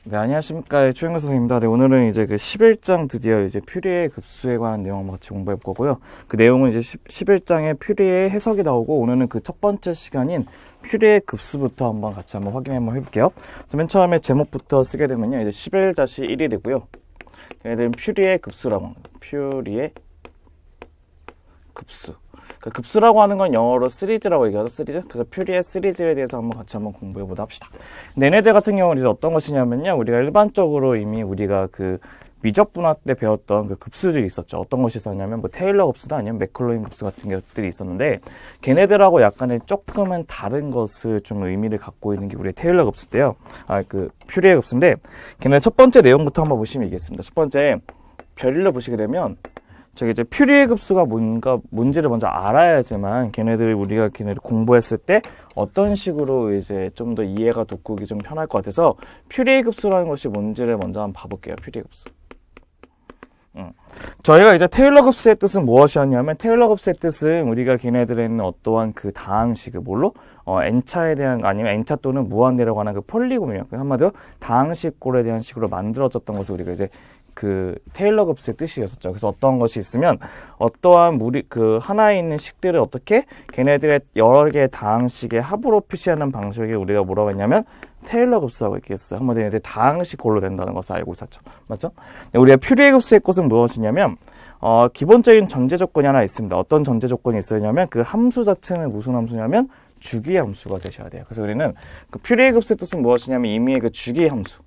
네, 안녕하십니까. 추영근 선생님입니다. 네, 오늘은 이제 그 11장 드디어 이제 퓨리의 급수에 관한 내용을 같이 공부해 볼 거고요. 그 내용은 이제 11장에 퓨리의 해석이 나오고, 오늘은 그 첫 번째 시간인 퓨리의 급수부터 같이 확인 한번 해볼게요. 맨 처음에 제목부터 쓰게 되면요. 이제 11-1이고요. 얘네들은 퓨리의 급수라고 합니다. 퓨리의 급수. 그 급수라고 하는 건 영어로 시리즈라고 얘기하죠. 시리즈. 그래서 퓨리의 시리즈에 대해서 같이 공부해보도록 합시다. 얘네들 같은 경우는 이제 어떤 것이냐면요. 우리가 일반적으로 이미 우리가 그 미적분화 때 배웠던 그 급수들이 있었죠. 어떤 것이 있었냐면 뭐 테일러 급수나 아니면 맥클로인 급수 같은 것들이 있었는데, 걔네들하고 약간의 조금은 다른 것을 좀 의미를 갖고 있는 게 우리의 테일러 급수인데요. 그 퓨리의 급수인데, 걔네 첫 번째 내용부터 한번 보시면 이겠습니다. 첫 번째 별일로 보시게 되면, 저기 이제 퓨리의 급수가 뭔지를 먼저 알아야지만 우리가 걔네들 공부했을 때 어떤 식으로 이제 좀 더 이해가 돋구기 좀 편할 것 같아서, 퓨리의 급수라는 것이 뭔지를 먼저 한번 봐볼게요. 퓨리의 급수. 저희가 이제 테일러 급수의 뜻은 무엇이었냐면, 테일러 급수의 뜻은 우리가 걔네들에 있는 어떠한 그 다항식을 뭘로? n차에 대한, 아니면 n차 또는 무한대라고 하는 그 폴리곤이요. 한마디로 다항식꼴에 대한 식으로 만들어졌던 것을 우리가 이제 그 테일러 급수의 뜻이었었죠. 그래서 어떤 것이 있으면 어떠한 그 하나에 있는 식들을 어떻게 걔네들의 여러 개의 다항식의 합으로 표시하는 방식을 우리가 뭐라고 했냐면 테일러 급수라고 얘기했어요. 한마디로 얘네들이 다항식 꼴로 된다는 것을 알고 있었죠. 맞죠? 우리가 퓨리의 급수의 것은 무엇이냐면 기본적인 전제 조건이 하나 있습니다. 어떤 전제 조건이 있었냐면 그 함수 자체는 무슨 함수냐면 주기 함수가 되셔야 돼요. 그래서 우리는 그 퓨리의 급수의 뜻은 무엇이냐면 임의의 그 주기 함수.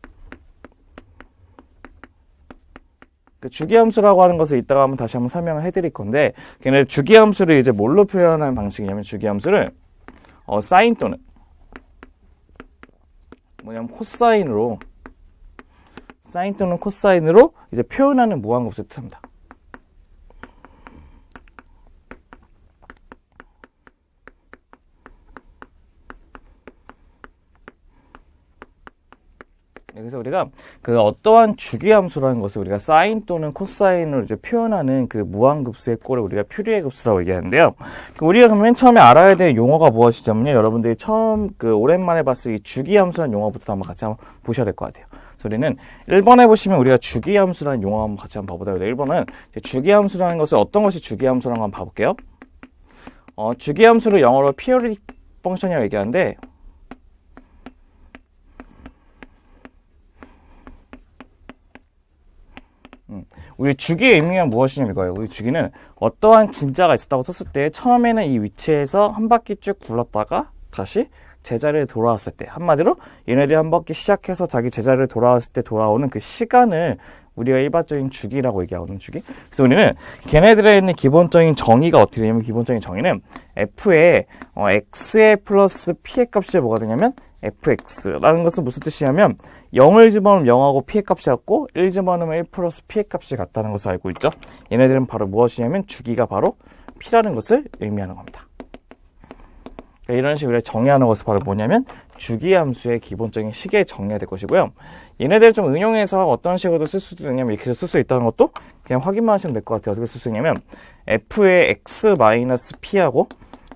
그 주기함수라고 하는 것을 이따가 다시 한번 설명을 해드릴 건데, 걔네 주기함수를 이제 뭘로 표현하는 방식이냐면, 주기함수를 사인 또는 코사인으로, 사인 또는 코사인으로 이제 표현하는 무한급수를 뜻합니다. 그래서 우리가 그 어떠한 주기함수라는 것을 우리가 사인 또는 코사인으로 이제 표현하는 그 무한급수의 꼴을 우리가 퓨리의 급수라고 얘기하는데요. 우리가 맨 처음에 알아야 될 용어가 무엇이냐면요. 여러분들이 처음 오랜만에 봤을 이 주기함수라는 용어부터 같이 한번 보셔야 될 것 같아요. 그래서 우리는 1번에 보시면 우리가 주기함수라는 용어 한번 같이 한번 봐보자. 1번은 주기함수라는 것을 어떤 것이 주기함수라는 거 한번 봐볼게요. 주기함수를 영어로 periodic function이라고 얘기하는데, 우리 주기의 의미가 무엇이냐면 이거예요. 우리 주기는 어떠한 진자가 있었다고 썼을 때 처음에는 이 위치에서 한 바퀴 쭉 굴렀다가 다시 제자리에 돌아왔을 때, 한마디로 얘네들이 한 바퀴 시작해서 자기 제자리에 돌아왔을 때 돌아오는 그 시간을 우리가 일반적인 주기라고 얘기하거든요. 주기. 그래서 우리는 걔네들에 있는 기본적인 정의가 어떻게 되냐면, 기본적인 정의는 f의 x의 플러스 p의 값이 뭐가 되냐면 fx라는 것은 무슨 뜻이냐면 0을 집어넣으면 0하고 p의 값이 같고 1 집어넣으면 1 플러스 p의 값이 같다는 것을 알고 있죠. 얘네들은 바로 무엇이냐면 주기가 바로 p라는 것을 의미하는 겁니다. 이런 식으로 정의하는 것은 바로 뭐냐면 주기함수의 기본적인 식에 정의해야 될 것이고요. 얘네들을 좀 응용해서 어떤 식으로 쓸 수도 있냐면 이렇게 쓸 수 있다는 것도 그냥 확인만 하시면 될 것 같아요. 어떻게 쓸 수 있냐면 f의 x 마이너스 p하고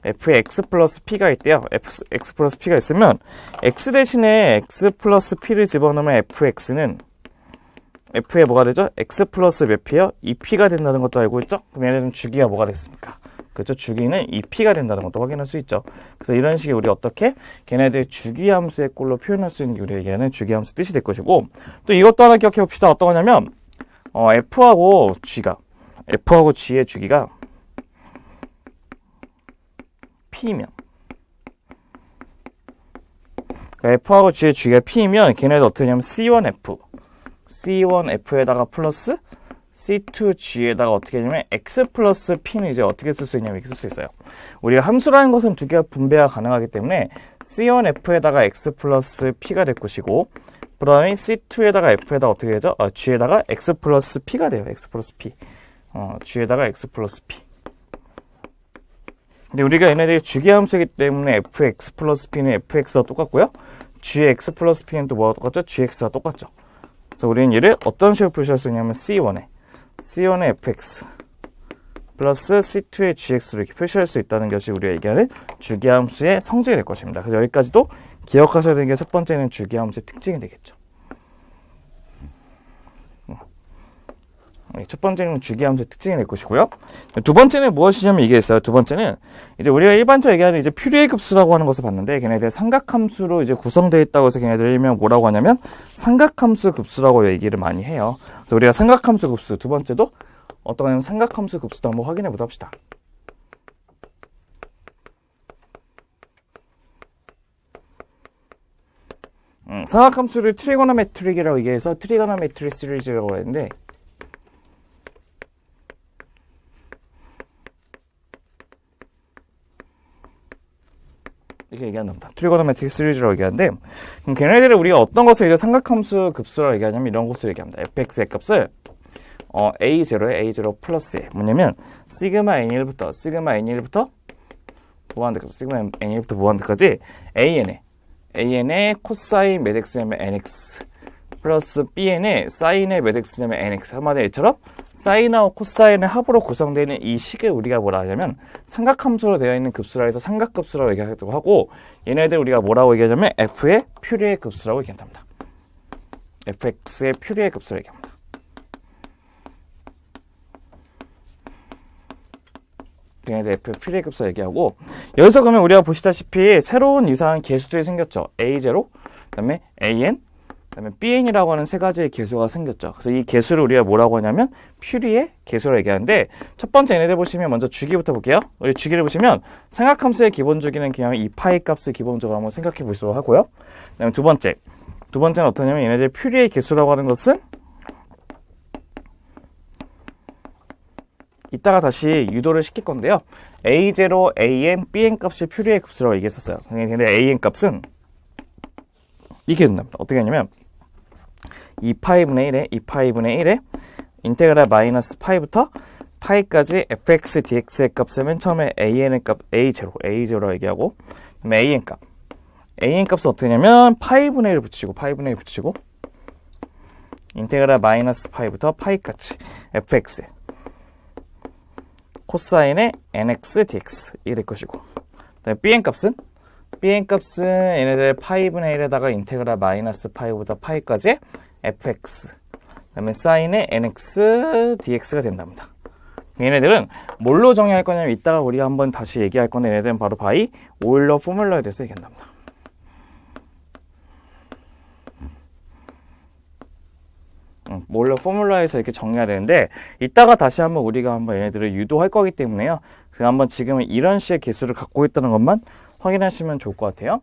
f의 x 플러스 p가 있대요. x 플러스 p가 있으면 x 대신에 x 플러스 p를 집어넣으면 fx는 f에 뭐가 되죠? x 플러스 몇 p요? 2p가 된다는 것도 알고 있죠? 그럼 얘네들은 주기가 뭐가 됐습니까? 그렇죠? 주기는 2p가 된다는 것도 확인할 수 있죠. 그래서 이런 식의 우리 어떻게 걔네들 주기함수의 꼴로 표현할 수 있는 게 우리 얘기하는 주기함수 뜻이 될 것이고, 또 이것도 하나 기억해 봅시다. 어떤 거냐면 f하고 g의 주기가 p이면, f하고 g의 주기가 p이면 걔네들 어떻게 하냐면 C1F에다가 플러스 C2G에다가 어떻게 하냐면 X 플러스 P는 이제 어떻게 쓸 수 있냐면 이렇게 쓸 수 있어요. 우리가 함수라는 것은 두 개가 분배가 가능하기 때문에 C1F에다가 X 플러스 P가 될 것이고, 그 다음에 C2에다가 F에다가 어떻게 되죠? G에다가 X 플러스 P가 돼요. X 플러스 P. G에다가 X 플러스 P. 근데 우리가 얘네들이 주기함수이기 때문에 fx 플러스 p는 fx와 똑같고요. g의 x 플러스 p는 또 뭐가 똑같죠? gx와 똑같죠. 그래서 우리는 얘를 어떤 식으로 표시할 수 있냐면 C1의 fx 플러스 C2의 gx로 이렇게 표시할 수 있다는 것이 우리가 얘기하는 주기함수의 성질이 될 것입니다. 그래서 여기까지도 기억하셔야 되는 게 첫 번째는 주기함수의 특징이 되겠죠. 첫 번째는 주기함수의 특징이 될 것이고요. 두 번째는 무엇이냐면 이게 있어요. 두 번째는 이제 우리가 일반적으로 얘기하는 이제 퓨리에 급수라고 하는 것을 봤는데 걔네들 삼각함수로 이제 구성되어 있다고 해서 걔네들 일명 뭐라고 하냐면 삼각함수 급수라고 얘기를 많이 해요. 그래서 우리가 삼각함수 급수 두 번째도 어떤 거냐면 삼각함수 급수도 한번 확인해 보도록 합시다. 삼각함수를 트리고노메트릭이라고 얘기해서 트리고노메트릭 시리즈라고 했는데 이렇게 얘기한답니다. 트리고노메트릭 시리즈라고 얘기하는데 그럼 걔네들은 우리가 어떤 것을 이제 삼각함수 급수라고 얘기하냐면 이런 것을 얘기합니다. fx의 값을 a0 플러스에 뭐냐면 시그마 n1부터 시그마 n1부터 무한대까지 시그마 n1부터 무한대까지 an의 코사인 몇 x냐면 nx 플러스 bn의 사인의 몇 x냐면 nx 한마디로 이처럼 사인하고 코사인의 합으로 구성되는 이 식을 우리가 뭐라 하냐면 삼각함수로 되어 있는 급수라 해서 삼각급수라고 얘기하기도 하고 얘네들 우리가 뭐라고 얘기하냐면 f의 퓨리에 급수라고 얘기한답니다. fx의 퓨리에 급수라고 얘기합니다. 얘네들 f의 퓨리에 급수 얘기하고 여기서 그러면 우리가 보시다시피 새로운 이상한 개수들이 생겼죠. a0, 그다음에 an, 그다음에 bn이라고 하는 세 가지의 개수가 생겼죠. 그래서 이 개수를 우리가 뭐라고 하냐면 퓨리의 개수라고 얘기하는데 첫 번째 얘네들 보시면 먼저 주기부터 볼게요. 우리 주기를 보시면 삼각함수의 기본 주기는 그냥 이 파이 값을 기본적으로 한번 생각해 보시도록 하고요. 그다음에 두 번째는 어떠냐면 얘네들 퓨리의 개수라고 하는 것은 이따가 다시 유도를 시킬 건데요. a0, an, bn 값이 퓨리의 급수라고 얘기했었어요. 근데 an 값은 이렇게 된답니다. 어떻게 하냐면 2파이분의 1에 인테그랄 마이너스 파이부터 파이까지 fx dx의 값을 맨 처음에 an의 값 a0라고 얘기하고 그다음에 an 값은 어떻게 하냐면 파이분의 1을 붙이고 인테그랄 마이너스 파이부터 파이까지 fx 코사인의 nx dx 이게 될 것이고 그다음에 bn 값은 얘네들 파이분의 1에다가 인테그랄 마이너스 파이보다 파이까지 fx 그 다음에 사인의 nx dx가 된답니다. 얘네들은 뭘로 정의할 거냐면 이따가 우리가 한번 다시 얘기할 건데 얘네들은 바로 바이 오일러 포뮬러에 대해서 얘기한답니다. 오일러 포뮬러에서 이렇게 정리해야 되는데 이따가 다시 한번 우리가 한번 얘네들을 유도할 거기 때문에요. 그래서 한번 지금은 이런 식의 개수를 갖고 있다는 것만 확인하시면 좋을 것 같아요.